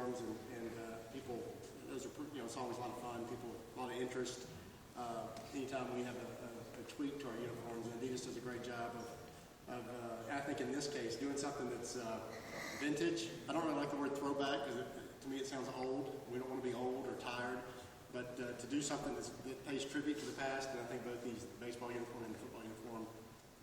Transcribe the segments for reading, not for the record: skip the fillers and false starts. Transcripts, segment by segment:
uniforms, and people, those are, it's always a lot of fun. People, a lot of interest. Anytime we have a tweak to our uniforms, and Adidas does a great job of I think in this case, doing something that's vintage. I don't really like the word throwback because to me it sounds old. We don't want to be old or tired, but to do something that pays tribute to the past, and I think both the baseball uniform and the football uniform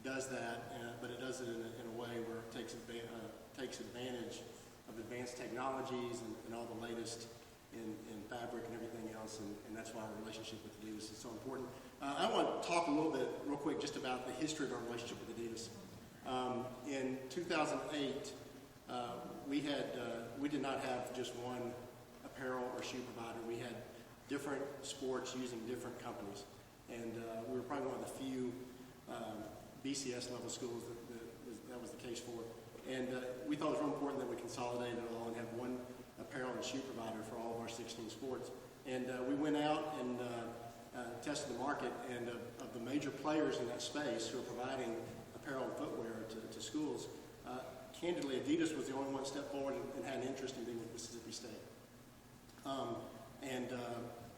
does that, but it does it in a way where it takes advantage of advanced technologies and all the latest in fabric and everything else, and that's why our relationship with Adidas is so important. I want to talk a little bit, real quick, just about the history of our relationship with Adidas. In 2008, we did not have just one apparel or shoe provider. We had different sports using different companies, and we were probably one of the few BCS level schools that was the case for. And we thought it was real important that we consolidate it all and have one apparel and shoe provider for all of our 16 sports. And we went out and tested the market, and of the major players in that space who are providing apparel and footwear to schools, candidly, Adidas was the only one that stepped forward and had an interest in being with Mississippi State.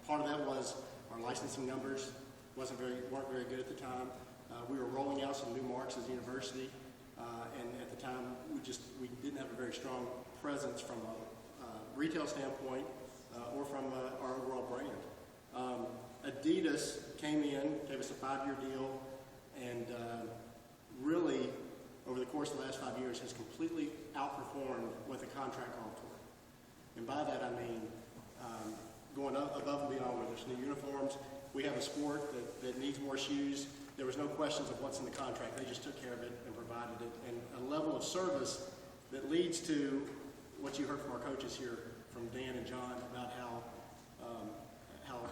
Part of that was our licensing numbers weren't very good at the time. We were rolling out some new marks as a university, and at the time we didn't have a very strong presence from a retail standpoint or from our overall brand. Adidas came in, gave us a 5-year deal, and really, over the course of the last 5 years, has completely outperformed what the contract called for. And by that I mean going above and beyond, whether it's new uniforms. We have a sport that needs more shoes. There was no questions of what's in the contract. They just took care of it and provided it. And a level of service that leads to what you heard from our coaches here, from Dan and John, about how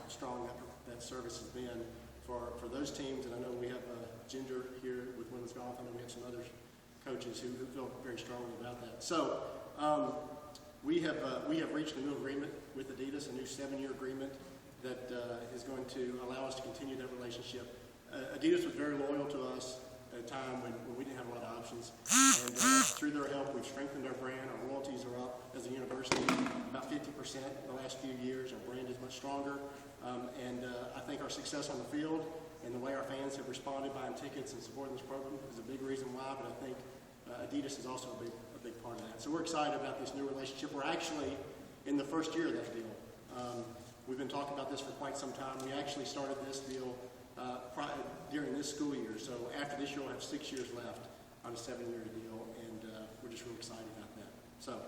strong that service has been for those teams. And I know we have Ginger here with women's golf. I know we have some other coaches who feel very strongly about that. So we have reached a new agreement with Adidas, a new 7-year agreement that is going to allow us to continue that relationship. Adidas was very loyal to us at a time when we didn't have a lot of options. And through their help, we've strengthened our brand. Our royalties are up as a university about 50% in the last few years. Our brand is much stronger. I think our success on the field and the way our fans have responded buying tickets and supporting this program is a big reason why, but I think Adidas is also a big part of that. So we're excited about this new relationship. We're actually in the first year of that deal. We've been talking about this for quite some time. We actually started this deal during this school year. So after this year, we'll have 6 years left on a 7-year deal, and we're just really excited about that. So